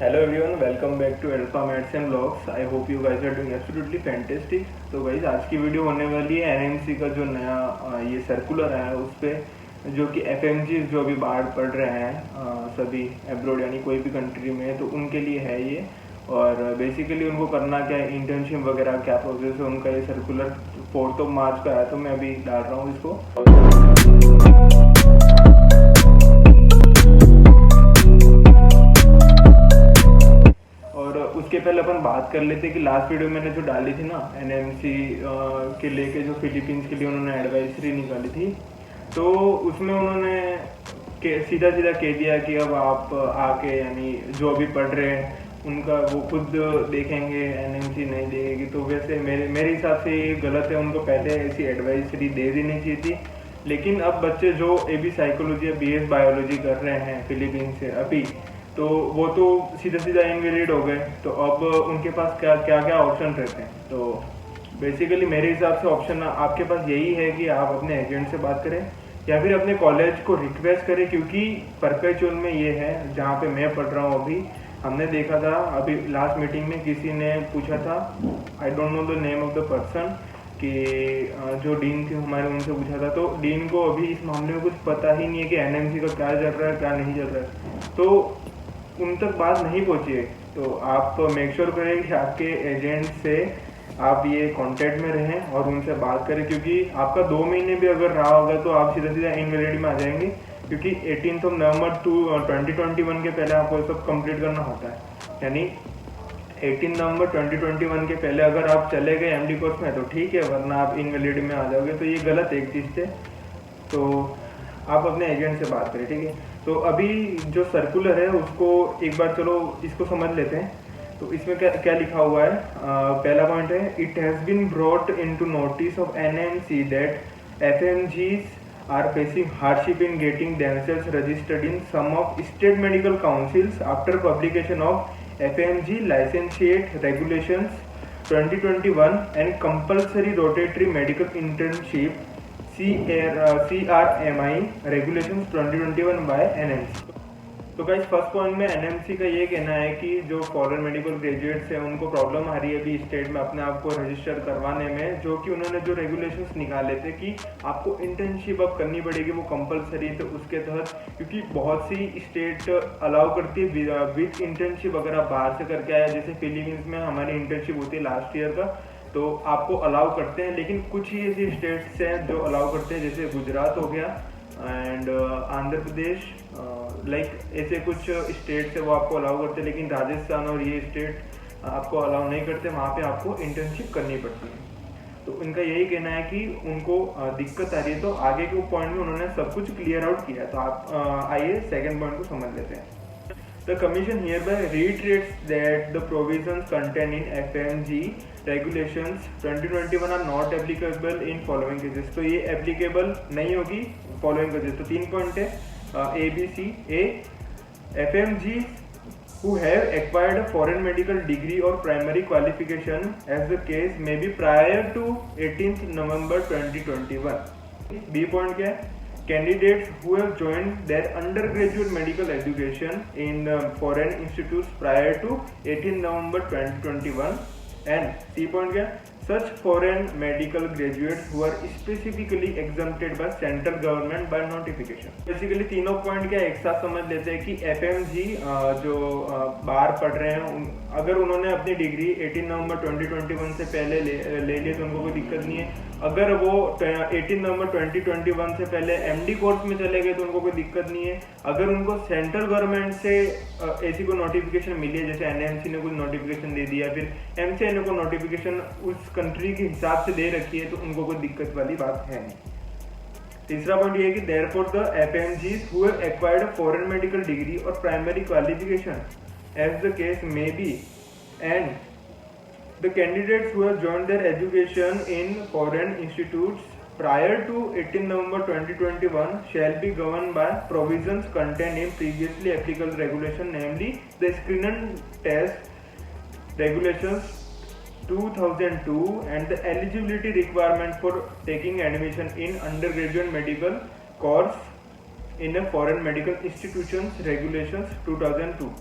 Hello everyone, welcome back to alpha medicine blogs. I hope you guys are doing absolutely fantastic. तो guys आज की video होने वाली है एनएमसी का जो नया ये सर्कुलर है उस पर, जो कि एफएमजी जो अभी बाहर पढ़ रहे हैं सभी एब्रॉड यानी कोई भी कंट्री में, तो उनके लिए है ये। और बेसिकली उनको करना क्या है, इंटर्नशिप वगैरह क्या प्रोसेस है उनका। ये सर्कुलर 4 मार्च का है, तो मैं अभी डाल रहा हूँ इसको। उसके पहले अपन बात कर लेते कि लास्ट वीडियो मैंने जो डाली थी ना एनएमसी के लेके, जो फिलीपींस के लिए उन्होंने एडवाइजरी निकाली थी, तो उसमें उन्होंने सीधा सीधा कह दिया कि अब आप आके यानी जो अभी पढ़ रहे हैं उनका वो खुद देखेंगे, एनएमसी नहीं देगी। तो वैसे मेरे हिसाब से ये गलत है, उनको पहले ऐसी एडवाइजरी दे देनी चाहिए थी। लेकिन अब बच्चे जो एबी साइकोलॉजी या बीएस बायोलॉजी कर रहे हैं फिलीपींस से अभी, तो वो तो सीधा सीधा इनवैलिड हो गए। तो अब उनके पास क्या क्या ऑप्शन रहते हैं। तो बेसिकली मेरे हिसाब से ऑप्शन आपके पास यही है कि आप अपने एजेंट से बात करें या फिर अपने कॉलेज को रिक्वेस्ट करें, क्योंकि परपेचुअल में ये है जहाँ पे मैं पढ़ रहा हूँ अभी। हमने देखा था अभी लास्ट मीटिंग में किसी ने पूछा था, I don't know the name of the person, कि जो डीन थे हमारे, उनसे पूछा था। तो डीन को अभी इस मामले में कुछ पता ही नहीं है कि एनएमसी का क्या चल रहा है क्या नहीं चल रहा है, तो उन तक बात नहीं पहुंची है। तो आप मेक श्योर करें कि आपके एजेंट से आप ये कांटेक्ट में रहें और उनसे बात करें, क्योंकि आपका 2 महीने भी अगर रहा होगा तो आप सीधा सीधा इनवैलिड में आ जाएंगे, क्योंकि 18 नवंबर 2021 के पहले आपको ये सब कंप्लीट करना होता है। यानी 18 नवंबर 2021 के पहले अगर आप चले गए एमडी कोर्स में तो ठीक है, वरना आप इनवैलिड में आ जाओगे। तो ये गलत एक चीज़ थे, तो आप अपने एजेंट से बात करें, ठीक है। तो अभी जो सर्कुलर है उसको एक बार चलो इसको समझ लेते हैं। तो इसमें क्या क्या लिखा हुआ है। पहला पॉइंट है, it has been brought into notice of NMC that FMGs are facing hardship in getting themselves registered in some of state medical councils after publication of FMG licentiate regulations 2021 and compulsory rotatory medical internship CRMI regulations 2021 by NMC। तो guys first point में NMC का ये कहना है कि जो foreign medical graduates हैं उनको प्रॉब्लम आ रही है अभी स्टेट में अपने आप को रजिस्टर करवाने में, जो कि उन्होंने जो रेगुलेशंस निकाले थे कि आपको इंटर्नशिप अब करनी पड़ेगी, वो कंपलसरी है। तो उसके तहत, क्योंकि बहुत सी स्टेट अलाउ करती है विथ इंटर्नशिप, अगर आप बाहर से करके आए, जैसे फिलीपींस में हमारी इंटर्नशिप होती है लास्ट ईयर का, तो आपको अलाउ करते हैं। लेकिन कुछ ही ऐसी स्टेट्स हैं जो अलाउ करते हैं, जैसे गुजरात हो गया एंड आंध्र प्रदेश, लाइक ऐसे कुछ स्टेट्स है वो आपको अलाउ करते हैं। लेकिन राजस्थान और ये स्टेट आपको अलाउ नहीं करते, वहाँ पे आपको इंटर्नशिप करनी पड़ती है। तो इनका यही कहना है कि उनको दिक्कत आ रही है। तो आगे के पॉइंट में उन्होंने सब कुछ क्लियर आउट किया। तो आप आइए सेकेंड पॉइंट को समझ लेते हैं। The Commission hereby reiterates that the provisions contained in FMG regulations 2021 are not applicable in following cases। तो ये applicable नहीं होगी following cases। तो 3 पॉइंट है, A B C। A, FMGs who have acquired a foreign medical degree or primary qualification as the case may be prior to 18th November 2021। B point क्या है, candidates who have joined their undergraduate medical education in foreign institutes prior to 18 November 2021। and C point क्या, such foreign medical graduates who are specifically exempted by central government by notification। Basically तीनों point क्या एक साथ समझ लेते हैं कि FMG जो बाहर पढ़ रहे हैं, अगर उन्होंने अपनी डिग्री 18 नवंबर 2021 से पहले ले ली तो उनको कोई दिक्कत नहीं है। अगर वो 18 नवंबर 2021 से पहले एमडी कोर्स में चले गए तो उनको कोई दिक्कत नहीं है। अगर उनको सेंट्रल गवर्नमेंट से ऐसी कोई नोटिफिकेशन मिली है, जैसे एनएमसी ने कुछ नोटिफिकेशन दे दिया, फिर एमसीआई ने कोई नोटिफिकेशन उस कंट्री के हिसाब से दे रखी है, तो उनको कोई दिक्कत वाली बात है नहीं। तीसरा पॉइंट ये है कि therefore the FMGs who have acquired a foreign medical degree or primary qualification as the case may be, and the candidates who have joined their education in foreign institutes prior to 18 November 2021 shall be governed by provisions contained in previously applicable regulation, namely the screening test regulations 2002 and the eligibility requirement for taking admission in undergraduate medical course in a foreign medical institutions regulations 2002।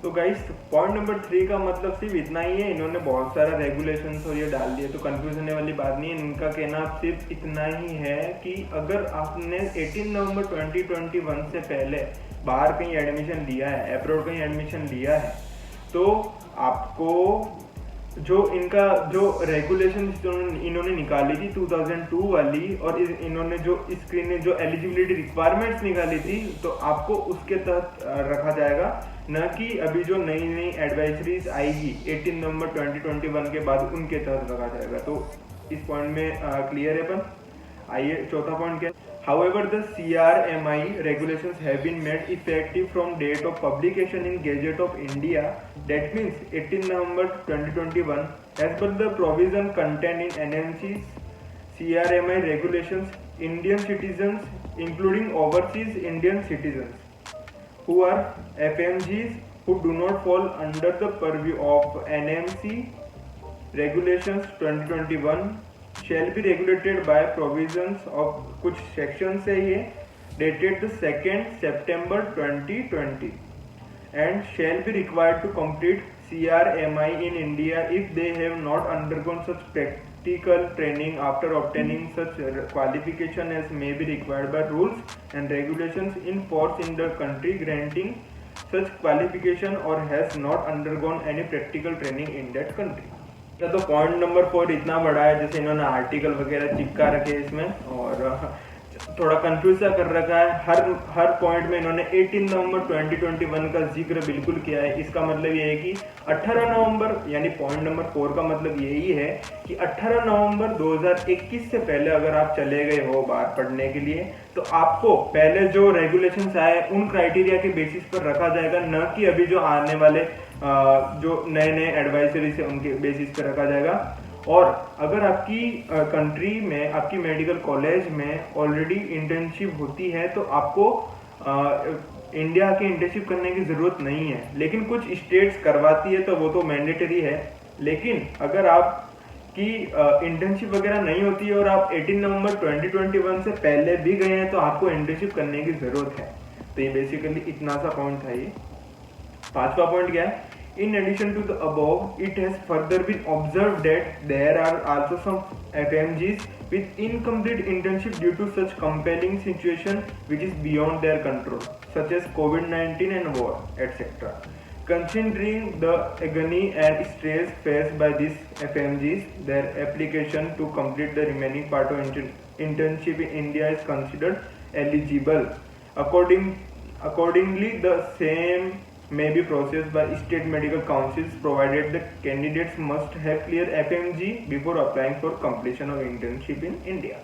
तो guys point number 3 का मतलब सिर्फ इतना ही है, इन्होंने बहुत सारा regulations और ये डाल दिए, तो कंफ्यूज होने वाली बात नहीं है। इनका कहना सिर्फ इतना ही है कि अगर आपने 18 नवंबर 2021 से पहले बाहर कहीं एडमिशन लिया है, अब्रॉड कहीं एडमिशन लिया है, तो आपको जो इनका जो रेगुलेशन इन्होंने निकाली थी 2002 वाली, और इन्होंने जो स्क्रीन में जो एलिजिबिलिटी रिक्वायरमेंट्स निकाली थी, तो आपको उसके तहत रखा जाएगा, न कि अभी जो नई नई एडवाइजरीज आएगी 18 नवंबर 2021 के बाद उनके तहत रखा जाएगा। तो इस पॉइंट में क्लियर है अपन। आइए चौथा पॉइंट क्या है। However, the CRMI regulations have been made effective from date of publication in Gazette of India. That means 18 November 2021. As per the provision contained in NMC's CRMI regulations, Indian citizens, including overseas Indian citizens, who are FMGs who do not fall under the purview of NMC regulations 2021 shall be regulated by provisions of कुछ section से ये dated the 2nd September 2020 and shall be required to complete CRMI in India if they have not undergone such practical training after obtaining such qualification as may be required by rules and regulations in force in the country granting such qualification or has not undergone any practical training in that country. तो point number 4 इतना बड़ा है, जैसे इन्होंने article वगैरह चिपका रखे हैं इसमें, और थोड़ा कंफ्यूज सा कर रखा है। हर पॉइंट में इन्होंने 18 नवंबर 2021 का जिक्र बिल्कुल किया है। इसका मतलब ये है कि 18 नवंबर, यानी पॉइंट नंबर 4 का मतलब यही है कि 18 नवंबर 2021 से पहले अगर आप चले गए हो बाहर पढ़ने के लिए, तो आपको पहले जो रेगुलेशंस आए उन क्राइटेरिया के बेसिस पर रखा जाएगा, न कि अभी जो आने वाले जो नए नए एडवाइजरी से उनके बेसिस पर रखा जाएगा। और अगर आपकी कंट्री में, आपकी मेडिकल कॉलेज में ऑलरेडी इंटर्नशिप होती है, तो आपको इंडिया के इंटर्नशिप करने की जरूरत नहीं है, लेकिन कुछ स्टेट्स करवाती है तो वो तो मैंडेटरी है। लेकिन अगर आपकी इंटर्नशिप वगैरह नहीं होती है और आप 18 नवंबर 2021 से पहले भी गए हैं, तो आपको इंटर्नशिप करने की जरूरत है। तो ये बेसिकली इतना सा पॉइंट था ये। पांचवा पॉइंट क्या है। In addition to the above, it has further been observed that there are also some FMGs with incomplete internship due to such compelling situation which is beyond their control, such as COVID-19 and war, etc. Considering the agony and stress faced by these FMGs, their application to complete the remaining part of internship in India is considered eligible. Accordingly, the same may be processed by state medical councils, provided the candidates must have clear FMG before applying for completion of internship in India.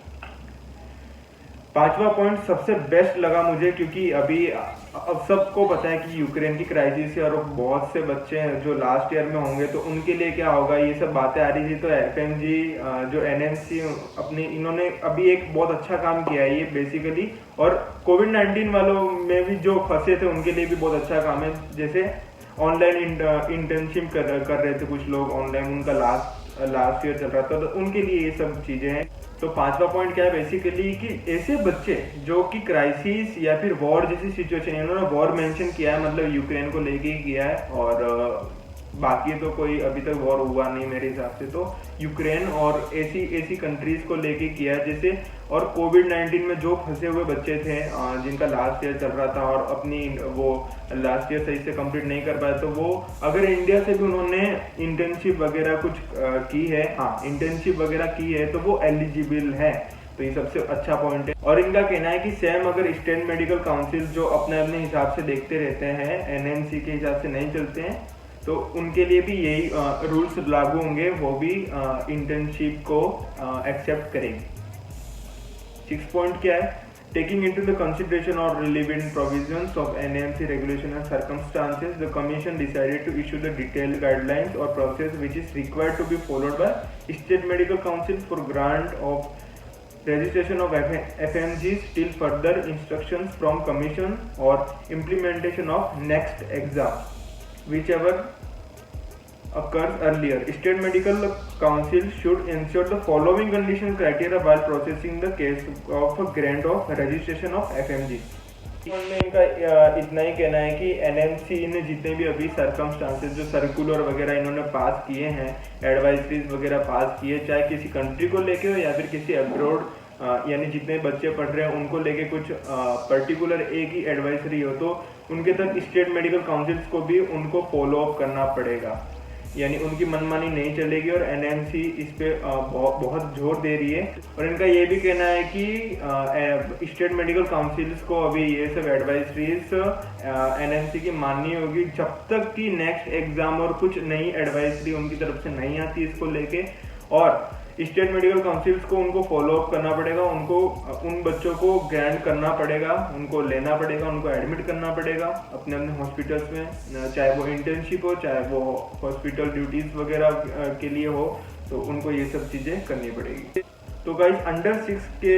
पांचवा point सबसे best लगा मुझे, क्योंकि अभी अब सबको पता है कि यूक्रेन की क्राइसिस है और बहुत से बच्चे हैं जो लास्ट ईयर में होंगे, तो उनके लिए क्या होगा, ये सब बातें आ रही थी। तो एफएमजी जो एनएमसी अपनी, इन्होंने अभी एक बहुत अच्छा काम किया है ये बेसिकली, और कोविड-19 वालों में भी जो फंसे थे उनके लिए भी बहुत अच्छा काम है। जैसे ऑनलाइन इंटर्नशिप कर रहे थे कुछ लोग ऑनलाइन, उनका लास्ट ईयर चल रहा था, तो उनके लिए ये सब चीजें हैं। तो पांचवा पॉइंट क्या है बेसिकली, कि ऐसे बच्चे जो कि क्राइसिस या फिर वॉर जैसी सिचुएशन, इन्होंने वॉर मेंशन किया है, मतलब यूक्रेन को लेके ही किया है, और बाकी तो कोई अभी तक वॉर हुआ नहीं मेरे हिसाब से, तो यूक्रेन और ऐसी कंट्रीज को लेके किया है जैसे। और कोविड-19 में जो फंसे हुए बच्चे थे जिनका लास्ट ईयर चल रहा था और अपनी वो लास्ट ईयर सही से कंप्लीट नहीं कर पाए, तो वो अगर इंडिया से भी उन्होंने इंटर्नशिप वगैरह कुछ की है, इंटर्नशिप वगैरह की है, तो वो एलिजिबल है। तो ये सबसे अच्छा पॉइंट है। और इनका कहना है कि सेम अगर स्टेट मेडिकल काउंसिल जो अपने अपने हिसाब से देखते रहते हैं, एनएमसी के हिसाब से नहीं चलते हैं, तो उनके लिए भी यही रूल्स लागू होंगे, वो भी इंटर्नशिप को एक्सेप्ट करेंगे। 6 पॉइंट क्या है, टेकिंग इनटू द कंसिडरेशन और relevant provisions of NMC regulation and circumstances, the commission decided to issue the detailed guidelines और process which is required to be followed by state medical council for grant of registration of FMGs till further instructions from commission or implementation of next exam, whichever occurs earlier. State Medical Council should ensure the following condition criteria while processing the case of a grant of registration of FMGs. में इनका इतना ही कहना है कि NMC ने जितने भी अभी सर्कमस्टांसेस जो सर्कुलर वगैरह इन्होंने पास किए हैं, एडवाइजरीज वगैरह पास किए, चाहे किसी कंट्री को लेके हो या फिर किसी अब्रॉड, यानी जितने बच्चे पढ़ रहे हैं उनको लेके कुछ पर्टिकुलर एक ही एडवाइजरी हो, तो उनके तक स्टेट मेडिकल काउंसिल्स को भी उनको फॉलो अप करना पड़ेगा, यानी उनकी मनमानी नहीं चलेगी। और एनएमसी इस पे बहुत जोर दे रही है। और इनका ये भी कहना है कि स्टेट मेडिकल काउंसिल्स को अभी ये सब एडवाइजरीज एनएमसी की माननी होगी जब तक कि नेक्स्ट एग्जाम और कुछ नई एडवाइजरी उनकी तरफ से नहीं आती इसको लेके। और स्टेट मेडिकल काउंसिल्स को उनको फॉलो अप करना पड़ेगा, उनको उन बच्चों को ग्रांट करना पड़ेगा, उनको लेना पड़ेगा, उनको एडमिट करना पड़ेगा अपने अपने हॉस्पिटल्स में, चाहे वो इंटर्नशिप हो, चाहे वो हॉस्पिटल ड्यूटीज वगैरह के लिए हो, तो उनको ये सब चीज़ें करनी पड़ेगी। तो गाइस अंडर 6 के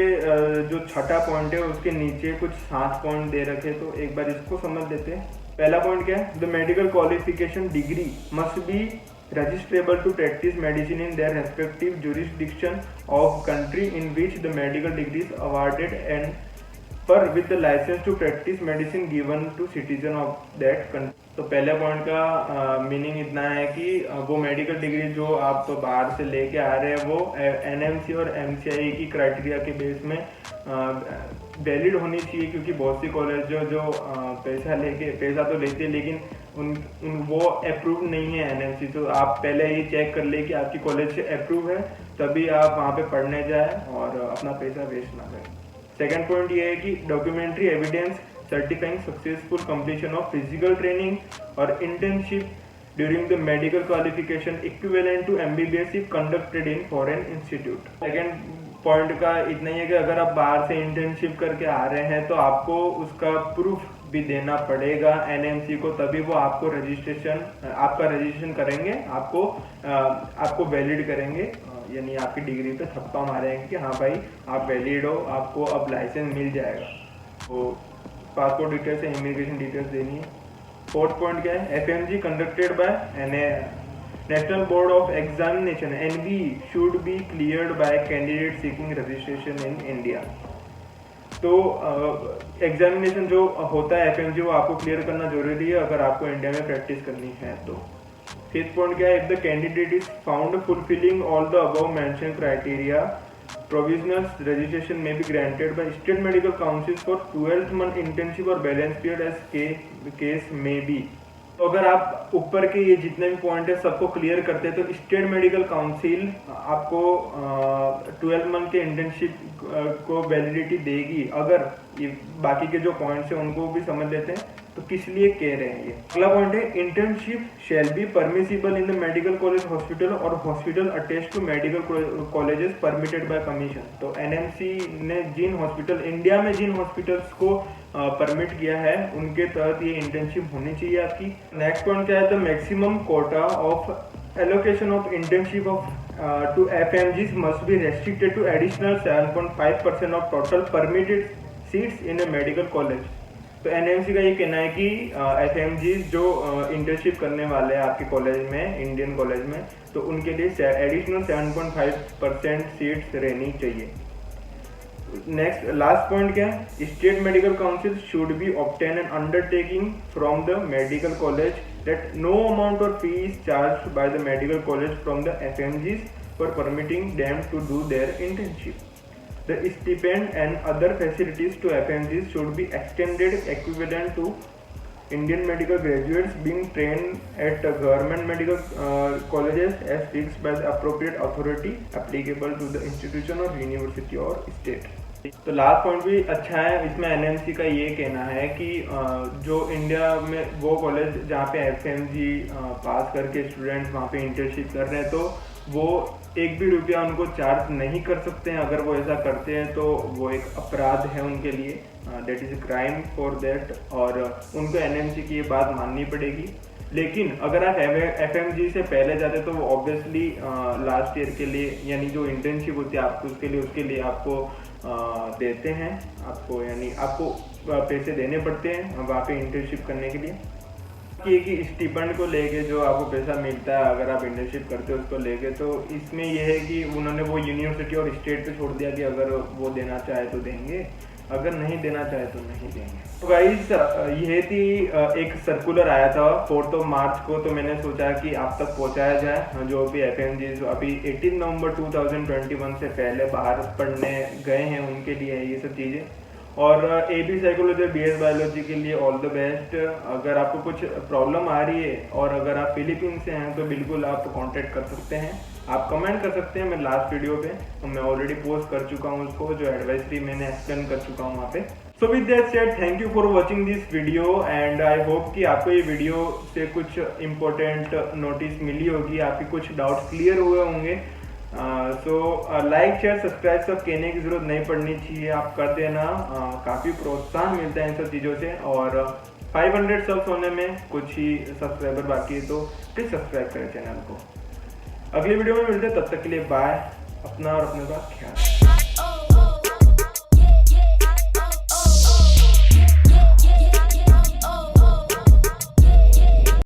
जो छठा पॉइंट है उसके नीचे कुछ 7 पॉइंट दे रखे, तो एक बार इसको समझ लेते हैं। पहला पॉइंट क्या है? The medical qualification degree must be registrable to practice medicine in their respective jurisdiction of country in which the medical degree is awarded and per with the license to practice medicine given to citizen of that country। तो पहले point का meaning इतना है कि वो medical degree जो आप बाहर से लेके आ रहे हैं वो एनएमसी और एमसीआई की क्राइटेरिया के बेस में वैलिड होनी चाहिए, क्योंकि बहुत सी कॉलेज जो पैसा तो लेते हैं लेकिन वो अप्रूव नहीं है एनएमसी। तो आप पहले ये चेक कर ले कि आपकी कॉलेज से अप्रूव है, तभी आप वहाँ पे पढ़ने जाए और अपना पैसा वेस्ट ना करें। सेकेंड पॉइंट ये है कि documentary evidence certifying successful completion of physical training or internship during the medical qualification equivalent to MBBS if conducted in foreign institute। Second point का इतना ही है कि अगर आप बाहर से इंटर्नशिप करके आ रहे हैं तो आपको उसका प्रूफ भी देना पड़ेगा एनएमसी को, तभी वो आपको आपका रजिस्ट्रेशन करेंगे, आपको वैलिड करेंगे, यानी आपकी डिग्री पे थप्पा मारेंगे कि हाँ भाई आप वैलिड हो, आपको अब लाइसेंस मिल जाएगा। तो पासपोर्ट डिटेल्स है, इमिग्रेशन डिटेल्स देनी है। फोर्थ पॉइंट क्या है? FMG conducted by National Board of Examination NB should be cleared by candidate seeking registration in India. तो एग्जामिनेशन जो होता है एफएमजी वो आपको क्लियर करना जरूरी है अगर आपको इंडिया में प्रैक्टिस करनी है तो। फिफ्थ पॉइंट क्या है? If the candidate is found fulfilling all the above mention criteria provisional registration may be granted by state medical councils for 12th month internship or balance period as case may be। तो अगर आप ऊपर के ये जितने भी point है सबको क्लियर करते हैं तो स्टेट मेडिकल काउंसिल आपको 12 मंथ के इंटर्नशिप को वैलिडिटी देगी। अगर ये बाकी के जो पॉइंट्स हैं उनको भी समझ लेते हैं तो किस लिए कह रहे हैं ये। अगला पॉइंट है internship shall be permissible in the medical college hospital और hospital attached to medical colleges permitted by commission. तो एनएमसी ने जिन हॉस्पिटल इंडिया में जिन हॉस्पिटल्स को परमिट किया है उनके तहत ये इंटर्नशिप होनी चाहिए आपकी। नेक्स्ट पॉइंट क्या है? The maximum quota of allocation of internship of to FMGs must be restricted to additional 7.5% of total permitted seats in a medical college. तो एनएमसी का ये कहना है कि एफएमजीज जो इंटर्नशिप करने वाले हैं आपके कॉलेज में, इंडियन कॉलेज में, तो उनके लिए एडिशनल 7.5% सीट्स रहनी चाहिए। नेक्स्ट लास्ट पॉइंट क्या है? State medical council should be obtain an undertaking from the medical college that no amount or fee is charged by the medical college from the FMGs for permitting them to do their internship. The stipend and other facilities to FMGs should be extended equivalent to Indian medical graduates being trained at government medical colleges as fixed by the appropriate authority applicable to the institution or university or state। तो last point भी अच्छा है। इसमें NMC का ये कहना है कि जो इंडिया में वो कॉलेज जहाँ पे एफएमजी पास करके स्टूडेंट्स वहाँ पे इंटर्नशिप कर रहे हैं तो वो एक भी रुपया उनको चार्ज नहीं कर सकते हैं। अगर वो ऐसा करते हैं तो वो एक अपराध है उनके लिए, that is crime for that, और उनको एनएमसी की ये बात माननी पड़ेगी। लेकिन अगर आप एफएमजी से पहले जाते तो वो ऑब्वियसली लास्ट ईयर के लिए, यानी जो इंटर्नशिप होती है आपको उसके लिए आपको देते हैं, आपको यानी आपको पैसे देने पड़ते हैं वहाँ पे इंटर्नशिप करने के लिए। कि स्टीपेंड को लेके जो आपको पैसा मिलता है अगर आप इंटर्नशिप करते हो उसको लेके, तो इसमें यह है कि उन्होंने वो यूनिवर्सिटी और स्टेट पे छोड़ दिया कि अगर वो देना चाहे तो देंगे। अगर नहीं देना चाहे तो नहीं देंगे। तो गाइस ये थी एक सर्कुलर आया था 4 मार्च को, तो मैंने सोचा कि आप तक पहुंचाया जाए। जो भी एफएमजी जो अभी 18 नवंबर 2021 से पहले बाहर पढ़ने गए हैं उनके लिए है ये सब चीज़ें। और एबी साइकोलॉजी बीएस बायोलॉजी के लिए ऑल द बेस्ट। अगर आपको कुछ प्रॉब्लम आ रही है और अगर आप फिलीपींस से हैं तो बिल्कुल आप कांटेक्ट कर सकते हैं, आप कमेंट कर सकते हैं। मैं लास्ट वीडियो पे तो मैं ऑलरेडी पोस्ट कर चुका हूँ उसको, जो एडवाइजरी मैंने एक्सप्लेन कर चुका हूँ वहाँ पे। So with that said, thank you for watching this video and I hope कि आपको ये वीडियो से कुछ इंपॉर्टेंट नोटिस मिली होगी, आपके कुछ डाउट्स क्लियर हुए होंगे। सो लाइक शेयर सब्सक्राइब सब कहने की जरूरत नहीं पड़नी चाहिए, आप कर देना। काफ़ी प्रोत्साहन मिलता है इन सब चीज़ों से। और 500 सब्स होने में कुछ ही सब्सक्राइबर बाकी है, तो प्लीज़ सब्सक्राइब करें चैनल को। अगली वीडियो में मिलते हैं, तब तक के लिए बाय। अपना और अपने का ख्याल।